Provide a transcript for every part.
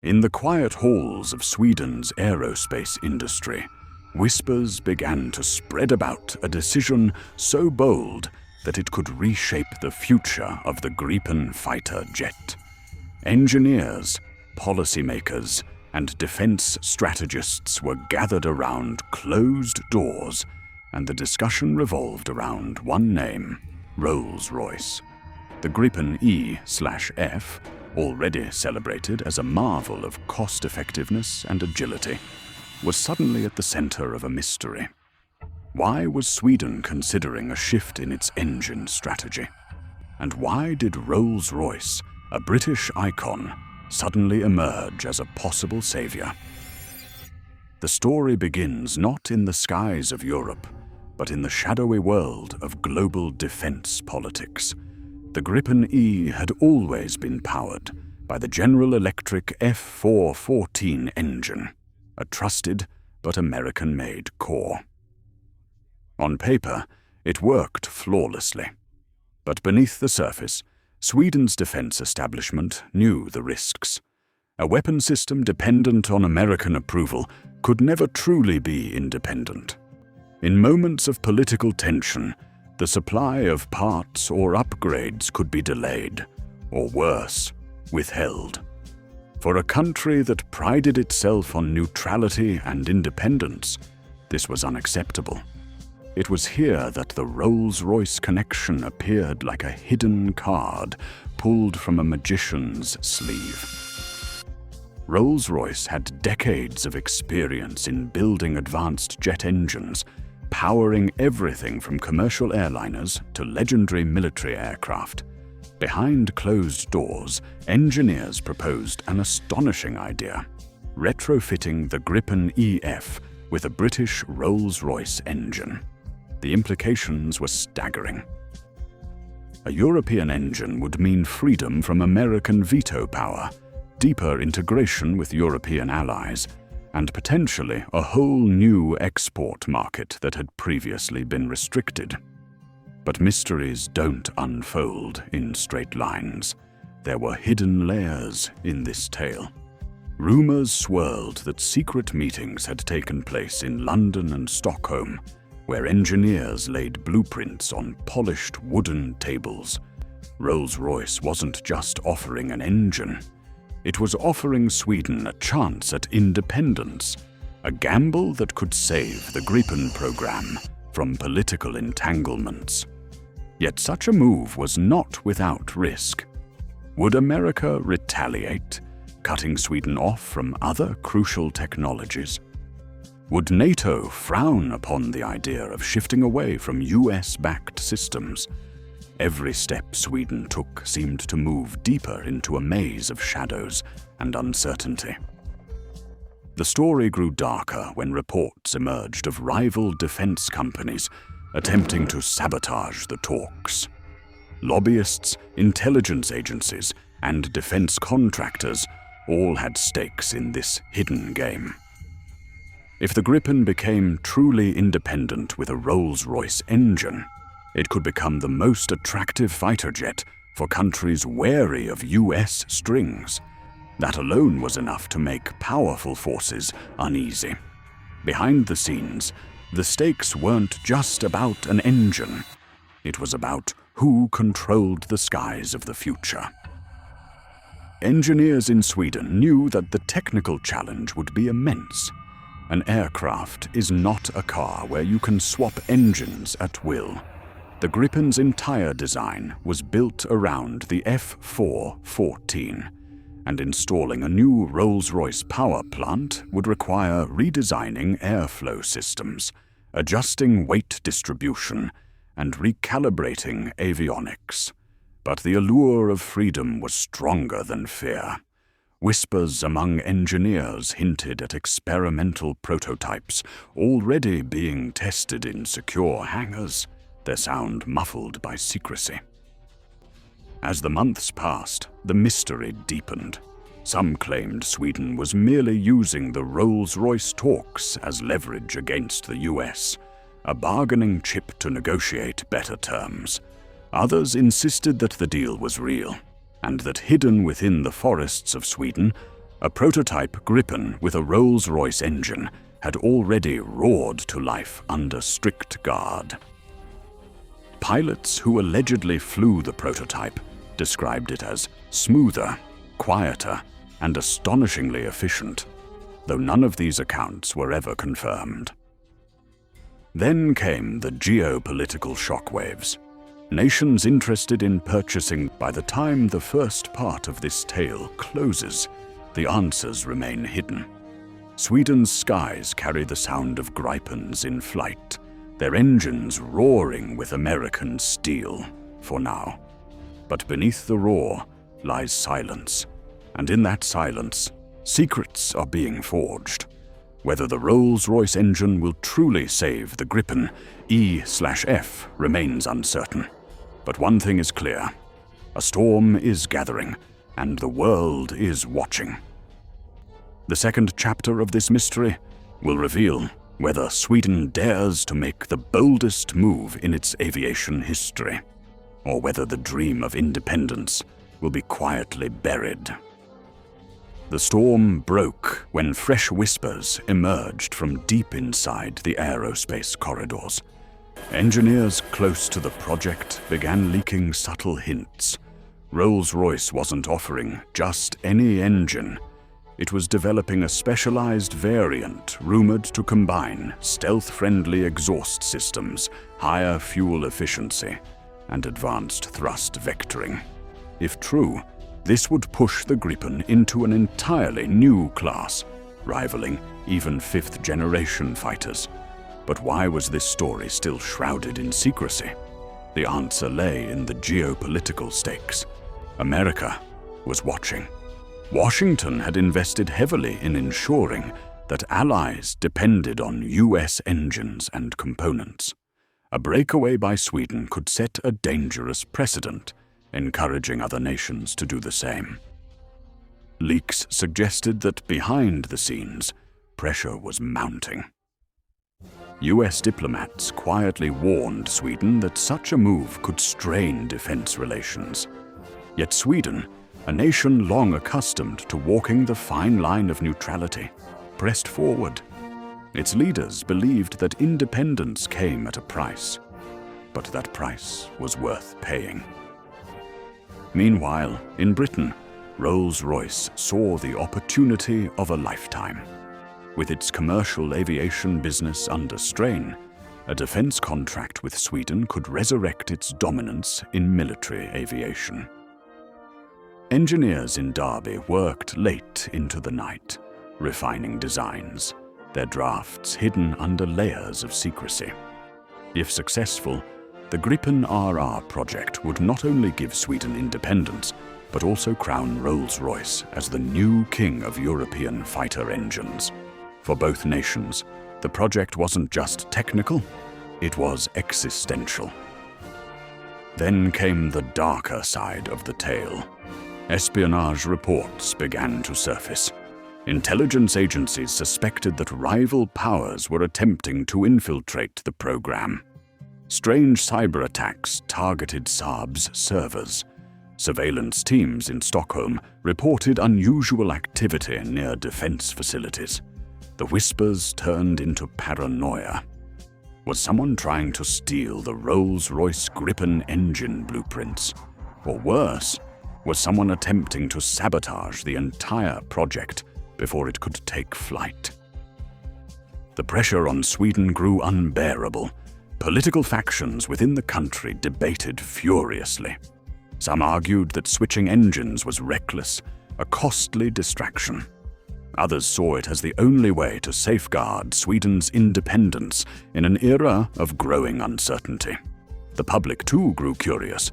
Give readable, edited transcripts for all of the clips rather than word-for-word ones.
In the quiet halls of Sweden's aerospace industry, whispers began to spread about a decision so bold that it could reshape the future of the Gripen fighter jet. Engineers, policymakers, and defense strategists were gathered around closed doors, and the discussion revolved around one name: Rolls-Royce. The Gripen E/F, already celebrated as a marvel of cost-effectiveness and agility, was suddenly at the center of a mystery. Why was Sweden considering a shift in its engine strategy? And why did Rolls-Royce, a British icon, suddenly emerge as a possible savior? The story begins not in the skies of Europe, but in the shadowy world of global defense politics. The Gripen E had always been powered by the General Electric F414 engine, a trusted but American-made core. On paper, it worked flawlessly. But beneath the surface, Sweden's defense establishment knew the risks. A weapon system dependent on American approval could never truly be independent. In moments of political tension, the supply of parts or upgrades could be delayed, or worse, withheld. For a country that prided itself on neutrality and independence, this was unacceptable. It was here that the Rolls-Royce connection appeared like a hidden card pulled from a magician's sleeve. Rolls-Royce had decades of experience in building advanced jet engines, powering everything from commercial airliners to legendary military aircraft. Behind closed doors, engineers proposed an astonishing idea: retrofitting the Gripen EF with a British Rolls-Royce engine. The implications were staggering. A European engine would mean freedom from American veto power, deeper integration with European allies, and potentially a whole new export market that had previously been restricted. But mysteries don't unfold in straight lines. There were hidden layers in this tale. Rumors swirled that secret meetings had taken place in London and Stockholm, where engineers laid blueprints on polished wooden tables. Rolls-Royce wasn't just offering an engine. It was offering Sweden a chance at independence, a gamble that could save the Gripen program from political entanglements. Yet such a move was not without risk. Would America retaliate, cutting Sweden off from other crucial technologies? Would NATO frown upon the idea of shifting away from US-backed systems? Every step Sweden took seemed to move deeper into a maze of shadows and uncertainty. The story grew darker when reports emerged of rival defense companies attempting to sabotage the talks. Lobbyists, intelligence agencies, and defense contractors all had stakes in this hidden game. If the Gripen became truly independent with a Rolls-Royce engine, it could become the most attractive fighter jet for countries wary of US strings. That alone was enough to make powerful forces uneasy. Behind the scenes, the stakes weren't just about an engine. It was about who controlled the skies of the future. Engineers in Sweden knew that the technical challenge would be immense. An aircraft is not a car where you can swap engines at will. The Gripen's entire design was built around the F414, and installing a new Rolls-Royce power plant would require redesigning airflow systems, adjusting weight distribution, and recalibrating avionics. But the allure of freedom was stronger than fear. Whispers among engineers hinted at experimental prototypes already being tested in secure hangars, their sound muffled by secrecy. As the months passed, the mystery deepened. Some claimed Sweden was merely using the Rolls-Royce talks as leverage against the US, a bargaining chip to negotiate better terms. Others insisted that the deal was real, and that hidden within the forests of Sweden, A prototype Gripen with a Rolls-Royce engine had already roared to life under strict guard. Pilots who allegedly flew the prototype described it as smoother, quieter, and astonishingly efficient, though none of these accounts were ever confirmed. Then came the geopolitical shockwaves. Nations interested in purchasing. By the time the first part of this tale closes, the answers remain hidden. Sweden's skies carry the sound of Gripens in flight, their engines roaring with American steel, for now. But beneath the roar lies silence, and in that silence, secrets are being forged. Whether the Rolls-Royce engine will truly save the Gripen E/F remains uncertain. But one thing is clear: a storm is gathering, and the world is watching. The second chapter of this mystery will reveal whether Sweden dares to make the boldest move in its aviation history, or whether the dream of independence will be quietly buried. The storm broke when fresh whispers emerged from deep inside the aerospace corridors. Engineers close to the project began leaking subtle hints. Rolls-Royce wasn't offering just any engine. It was developing a specialized variant rumored to combine stealth-friendly exhaust systems, higher fuel efficiency, and advanced thrust vectoring. If true, this would push the Gripen into an entirely new class, rivaling even fifth-generation fighters. But why was this story still shrouded in secrecy? The answer lay in the geopolitical stakes. America was watching. Washington had invested heavily in ensuring that allies depended on US engines and components. A breakaway by Sweden could set a dangerous precedent, encouraging other nations to do the same. Leaks suggested that behind the scenes, pressure was mounting. US diplomats quietly warned Sweden that such a move could strain defense relations. Yet Sweden, a nation long accustomed to walking the fine line of neutrality, pressed forward. Its leaders believed that independence came at a price, but that price was worth paying. Meanwhile, in Britain, Rolls-Royce saw the opportunity of a lifetime. With its commercial aviation business under strain, a defense contract with Sweden could resurrect its dominance in military aviation. Engineers in Derby worked late into the night, refining designs, their drafts hidden under layers of secrecy. If successful, the Gripen RR project would not only give Sweden independence, but also crown Rolls-Royce as the new king of European fighter engines. For both nations, the project wasn't just technical, it was existential. Then came the darker side of the tale. Espionage reports began to surface. Intelligence agencies suspected that rival powers were attempting to infiltrate the program. Strange cyber attacks targeted Saab's servers. Surveillance teams in Stockholm reported unusual activity near defense facilities. The whispers turned into paranoia. Was someone trying to steal the Rolls-Royce Gripen engine blueprints? Or worse, was someone attempting to sabotage the entire project before it could take flight? The pressure on Sweden grew unbearable. Political factions within the country debated furiously. Some argued that switching engines was reckless, a costly distraction. Others saw it as the only way to safeguard Sweden's independence in an era of growing uncertainty. The public too grew curious.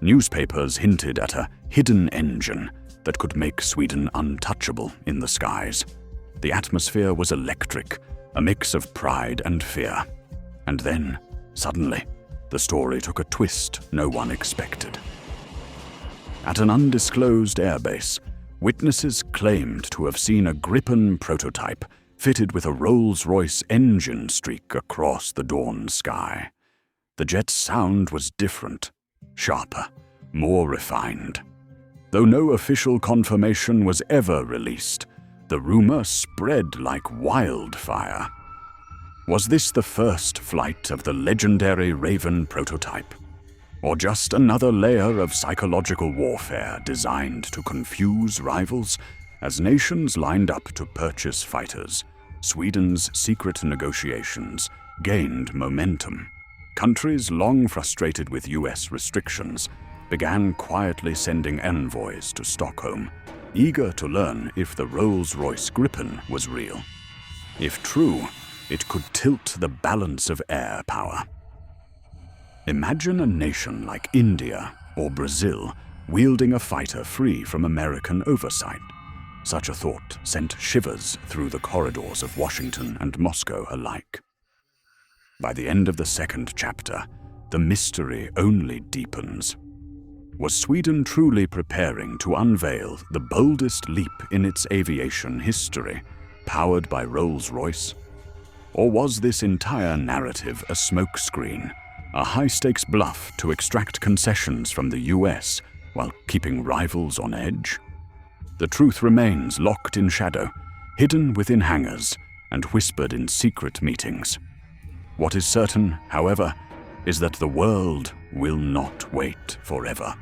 Newspapers hinted at a hidden engine that could make Sweden untouchable in the skies. The atmosphere was electric, a mix of pride and fear. And then, suddenly, the story took a twist no one expected. At an undisclosed airbase, witnesses claimed to have seen a Gripen prototype fitted with a Rolls-Royce engine streak across the dawn sky. The jet's sound was different, sharper, more refined. Though no official confirmation was ever released, The rumor spread like wildfire. Was this the first flight of the legendary Raven prototype? Or just another layer of psychological warfare designed to confuse rivals as nations lined up to purchase fighters? Sweden's secret negotiations gained momentum. Countries long frustrated with US restrictions began quietly sending envoys to Stockholm, eager to learn if the Rolls-Royce Gripen was real. If true, it could tilt the balance of air power. Imagine a nation like India or Brazil wielding a fighter free from American oversight. Such a thought sent shivers through the corridors of Washington and Moscow alike. By the end of the second chapter, the mystery only deepens. Was Sweden truly preparing to unveil the boldest leap in its aviation history, powered by Rolls-Royce? Or was this entire narrative a smokescreen, a high-stakes bluff to extract concessions from the US while keeping rivals on edge? The truth remains locked in shadow, hidden within hangars, and whispered in secret meetings. What is certain, however, is that the world will not wait forever.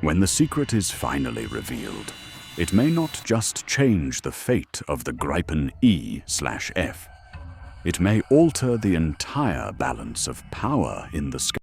When the secret is finally revealed, it may not just change the fate of the Gripen E/F. It may alter the entire balance of power in the sky.